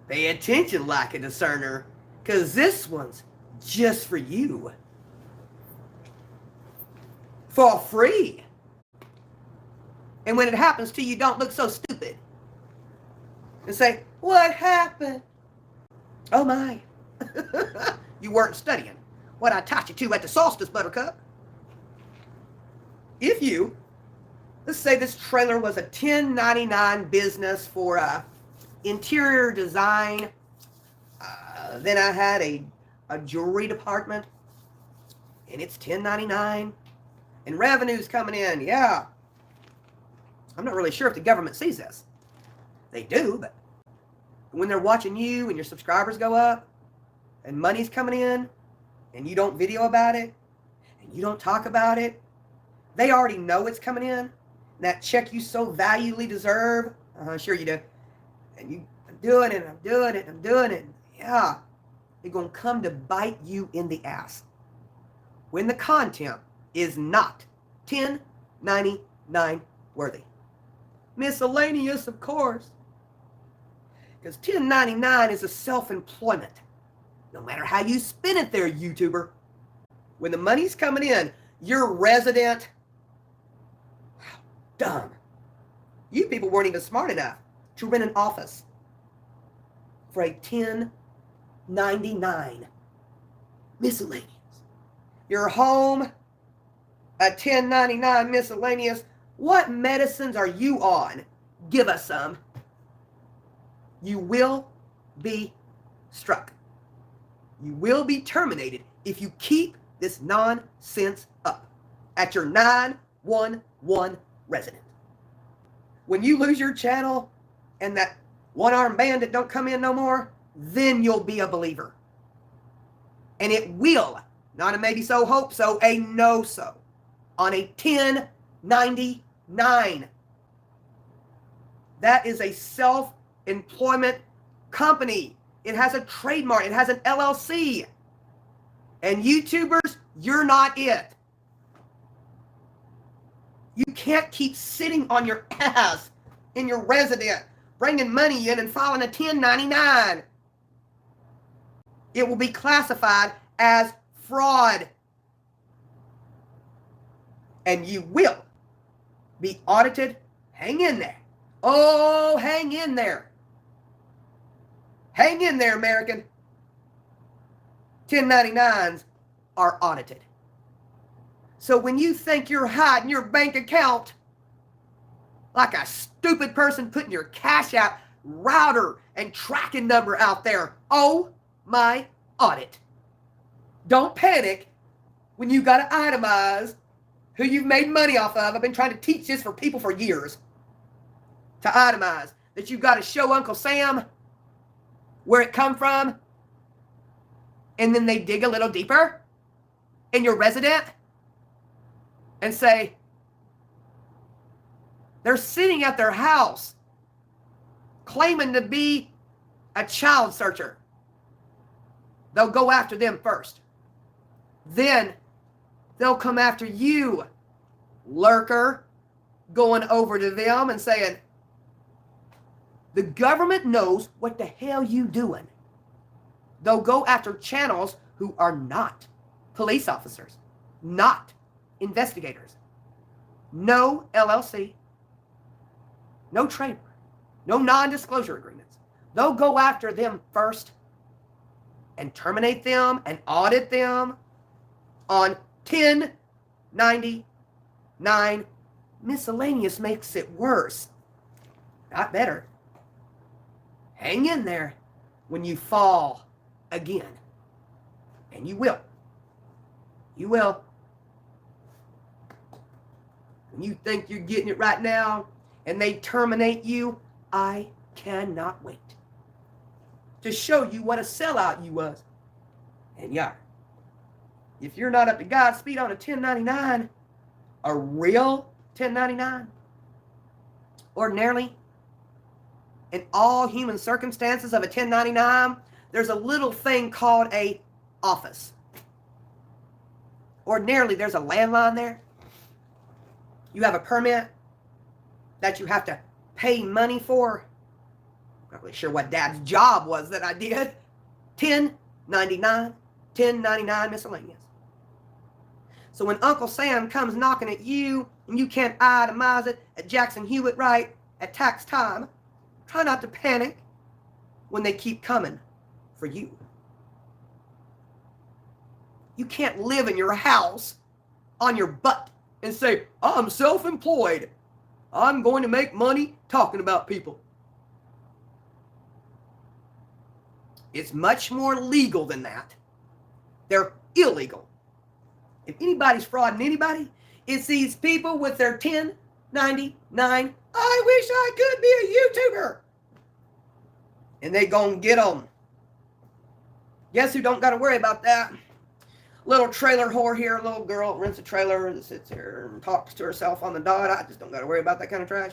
Pay attention like a discerner, because this one's just for you. For free. And when it happens to you, don't look so stupid. And say, what happened? Oh my. You weren't studying what I taught you to at the solstice, Buttercup. If you, let's say this trailer was a 1099 business for interior design. Then I had a jewelry department, and it's 1099, and revenue's coming in. Yeah. I'm not really sure if the government sees this. They do, but when they're watching you and your subscribers go up, and money's coming in, and you don't video about it, and you don't talk about it, they already know it's coming in. That check you so valuably deserve. Sure you do. And I'm doing it, I'm doing it, I'm doing it. Yeah. They're going to come to bite you in the ass when the content is not 1099 worthy. Miscellaneous, of course. Because 1099 is a self-employment. No matter how you spin it there, YouTuber. When the money's coming in, you're resident. How dumb. You people weren't even smart enough to rent an office for a 1099 miscellaneous. Your home, a 1099 miscellaneous. What medicines are you on? Give us some. You will be struck. You will be terminated if you keep this nonsense up at your 911 resident. When you lose your channel and that one-armed bandit don't come in no more, then you'll be a believer. And it will, not a maybe so, hope so, a no so, on a 1099. That is a self-employment company. It has a trademark. It has an LLC. And YouTubers, you're not it. You can't keep sitting on your ass in your resident, bringing money in and filing a 1099. It will be classified as fraud. And you will be audited. Hang in there. Oh, hang in there. Hang in there, American. 1099s are audited. So when you think you're hiding your bank account like a stupid person putting your cash out router and tracking number out there, oh my audit. Don't panic when you got to itemize who you've made money off of. I've been trying to teach this for people for years. To itemize that you've got to show Uncle Sam where it come from, and then they dig a little deeper in your resident and say, they're sitting at their house claiming to be a child searcher. They'll go after them first. Then they'll come after you, lurker, going over to them and saying, the government knows what the hell you doing. They'll go after channels who are not police officers, not investigators, no LLC, no trademark, no non-disclosure agreements. They'll go after them first and terminate them and audit them on 1099. Miscellaneous makes it worse, not better. Hang in there when you fall again. And you will. You will. When you think you're getting it right now and they terminate you, I cannot wait to show you what a sellout you was. And yeah, if you're not up to God's speed on a 1099, a real 1099, ordinarily, in all human circumstances of a 1099, there's a little thing called a office. Ordinarily, there's a landline there. You have a permit that you have to pay money for. Not really sure what Dad's job was that I did. $10.99 miscellaneous. So when Uncle Sam comes knocking at you and you can't itemize it at Jackson Hewitt right at tax time, try not to panic when they keep coming for you. You can't live in your house on your butt and say, I'm self-employed. I'm going to make money talking about people. It's much more legal than that. They're illegal. If anybody's frauding anybody, it's these people with their 1099. I wish I could be a YouTuber. And they gonna get them. Guess who don't got to worry about that? Little trailer whore here, little girl rents a trailer and sits here and talks to herself on the dot. I just don't got to worry about that kind of trash.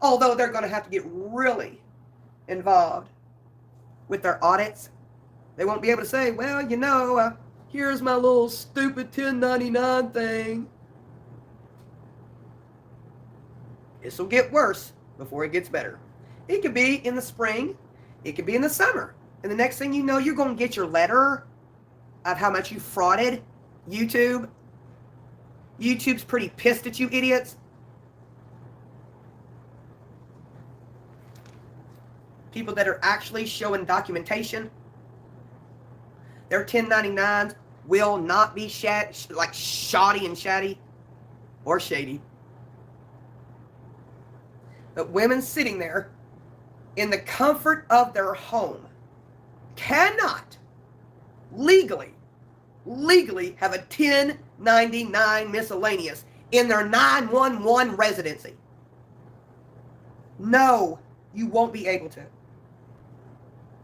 Although they're going to have to get really involved with their audits. They won't be able to say, well, you know, here's my little stupid 1099 thing. This will get worse before it gets better. It could be in the spring. It could be in the summer. And the next thing you know, you're going to get your letter of how much you frauded YouTube. YouTube's pretty pissed at you idiots. People that are actually showing documentation. Their 1099s will not be like shoddy and shady or shady. But women sitting there in the comfort of their home cannot legally have a 1099 miscellaneous in their 911 residency. No, you won't be able to.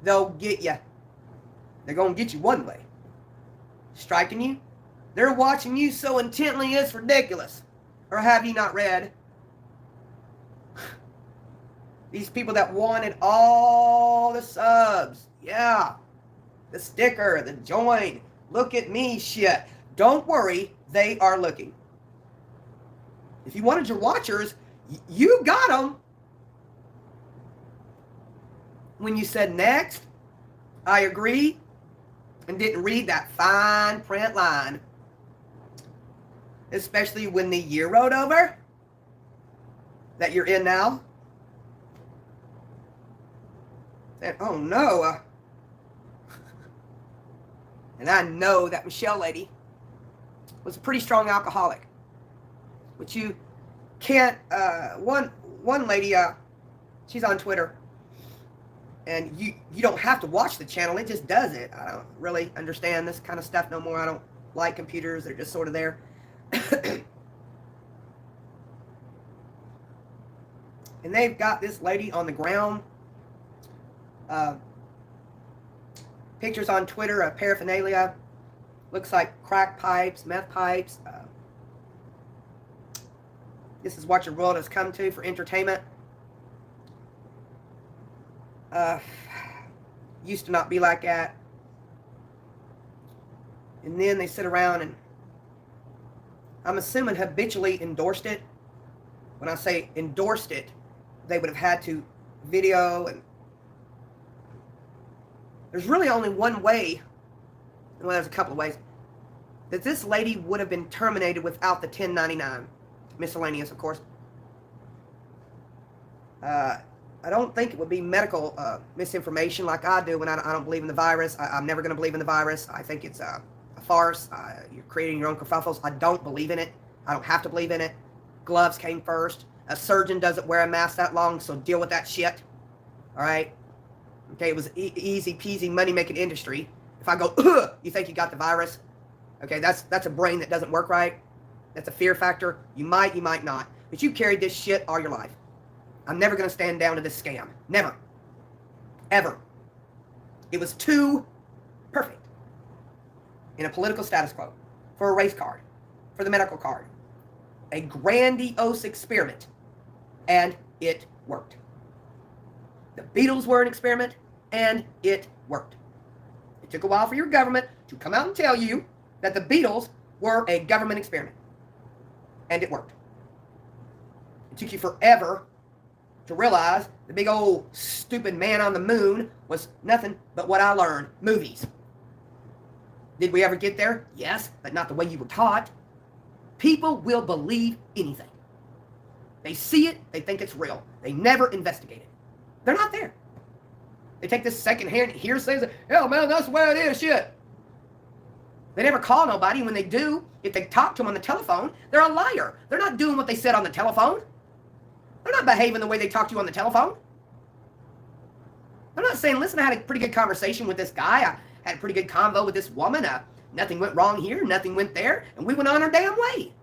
They'll get you. They're going to get you one way. Striking you. They're watching you so intently it's ridiculous. Or have you not read? These people that wanted all the subs. Yeah. The sticker, the join. Look at me shit. Don't worry. They are looking. If you wanted your watchers, you got them. When you said next, I agree, and didn't read that fine print line. Especially when the year rode over that you're in now. And oh no. And I know that Michelle lady was a pretty strong alcoholic. Which you can't, one lady, she's on Twitter. And you don't have to watch the channel. It just does it. I don't really understand this kind of stuff no more. I don't like computers. They're just sort of there. And they've got this lady on the ground. Pictures on Twitter of paraphernalia. Looks like crack pipes, meth pipes. This is what your world has come to for entertainment. Used to not be like that. And then they sit around and I'm assuming habitually endorsed it. When I say endorsed it, they would have had to video, and there's really only one way, well, there's a couple of ways, that this lady would have been terminated without the 1099 miscellaneous, of course. I don't think it would be medical misinformation like I do when I don't believe in the virus. I'm never going to believe in the virus. I think it's a farce. You're creating your own kerfuffles. I don't believe in it. I don't have to believe in it. Gloves came first. A surgeon doesn't wear a mask that long, so deal with that shit. All right? Okay, it was easy peasy money-making industry. If I go, ugh, you think you got the virus? Okay, that's a brain that doesn't work right. That's a fear factor. You might not. But you carried this shit all your life. I'm never going to stand down to this scam. Never. Ever. It was too perfect. In a political status quo. For a race card. For the medical card. A grandiose experiment. And it worked. The Beatles were an experiment. And it worked. It took a while for your government to come out and tell you that the Beatles were a government experiment. And it worked. It took you forever to realize the big old stupid man on the moon was nothing but what I learned. Movies. Did we ever get there? Yes, but not the way you were taught. People will believe anything. They see it, they think it's real. They never investigate it. They're not there. They take this secondhand hearsay and say, hell man, that's the way it is, shit. They never call nobody. When they do, if they talk to them on the telephone, they're a liar. They're not doing what they said on the telephone. They're not behaving the way they talk to you on the telephone. They're not saying, listen, I had a pretty good conversation with this guy. I had a pretty good convo with this woman. Nothing went wrong here. Nothing went there. And we went on our damn way.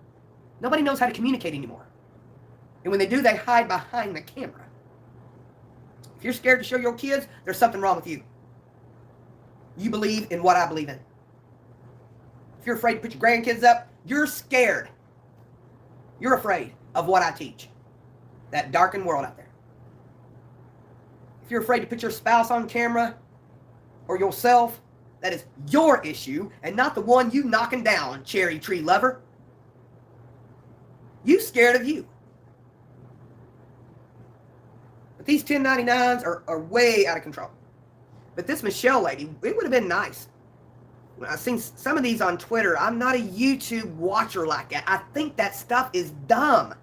Nobody knows how to communicate anymore. And when they do, they hide behind the camera. If you're scared to show your kids, there's something wrong with you. You believe in what I believe in. If you're afraid to put your grandkids up, you're scared. You're afraid of what I teach. That darkened world out there. If you're afraid to put your spouse on camera or yourself, that is your issue and not the one you knocking down, cherry tree lover. You scared of you. But these 1099s are way out of control. But this Michelle lady, it would have been nice. When I've seen some of these on Twitter, I'm not a YouTube watcher like that. I think that stuff is dumb.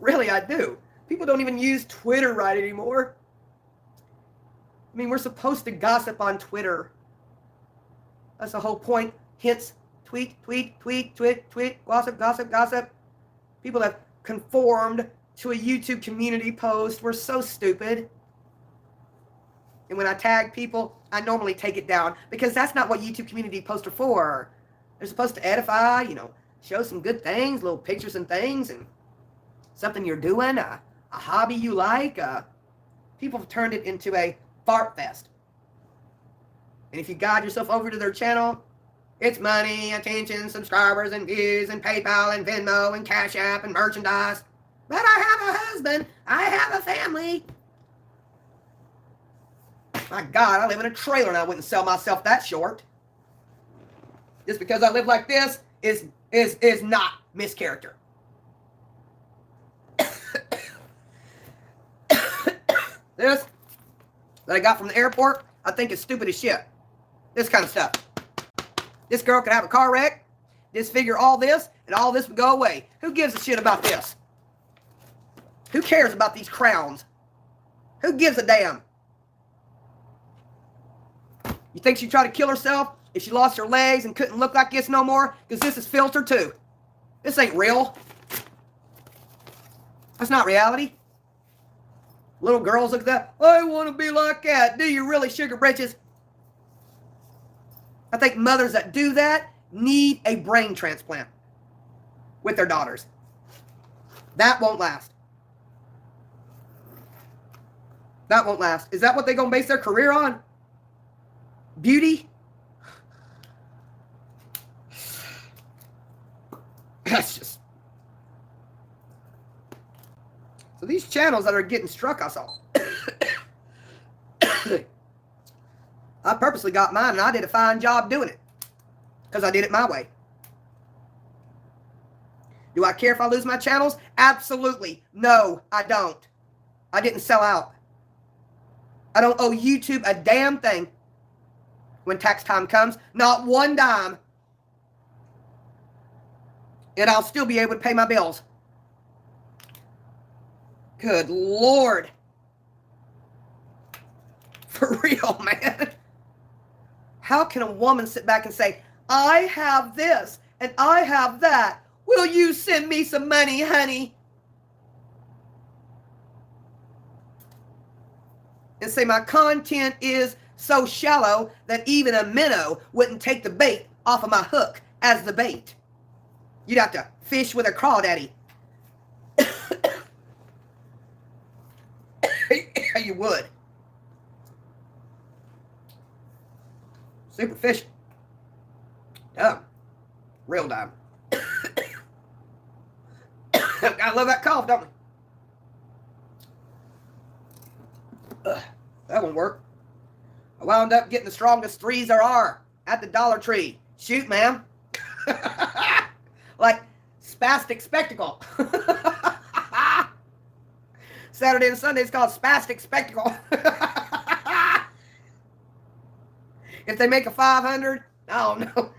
Really, I do. People don't even use Twitter right anymore. I mean, we're supposed to gossip on Twitter. That's the whole point. Hence, tweet, gossip, gossip, gossip. People have conformed to a YouTube community post. We're so stupid. And when I tag people, I normally take it down because that's not what YouTube community posts are for. They're supposed to edify, show some good things, little pictures and things, and something you're doing, a hobby you like. People have turned it into a fart fest. And if you guide yourself over to their channel, it's money, attention, subscribers, and views, and PayPal, and Venmo, and Cash App, and merchandise. But I have a husband. I have a family. My God, I live in a trailer and I wouldn't sell myself that short. Just because I live like this is not mischaracter. This that I got from the airport, I think is stupid as shit. This kind of stuff. This girl could have a car wreck, disfigure all this, and all this would go away. Who gives a shit about this? Who cares about these crowns? Who gives a damn? You think she'd try to kill herself if she lost her legs and couldn't look like this no more? Because this is filtered too. This ain't real. That's not reality. Little girls look at that. I want to be like that. Do you really, sugar britches? I think mothers that do that need a brain transplant with their daughters. That won't last. That won't last. Is that what they're going to base their career on? Beauty? That's just... So these channels that are getting struck, I saw. I purposely got mine, and I did a fine job doing it. Because I did it my way. Do I care if I lose my channels? Absolutely. No, I don't. I didn't sell out. I don't owe YouTube a damn thing when tax time comes. Not one dime. And I'll still be able to pay my bills. Good Lord. For real, man. How can a woman sit back and say, I have this and I have that. Will you send me some money, honey? And say my content is so shallow that even a minnow wouldn't take the bait off of my hook as the bait. You'd have to fish with a crawdaddy. You would. Superficial. Dumb. Real dumb. I love that cough, don't we? That won't work. I wound up getting the strongest threes there are at the Dollar Tree. Shoot, ma'am. Like spastic spectacle. Saturday and Sunday is called Spastic Spectacle. If they make a 500, I don't know.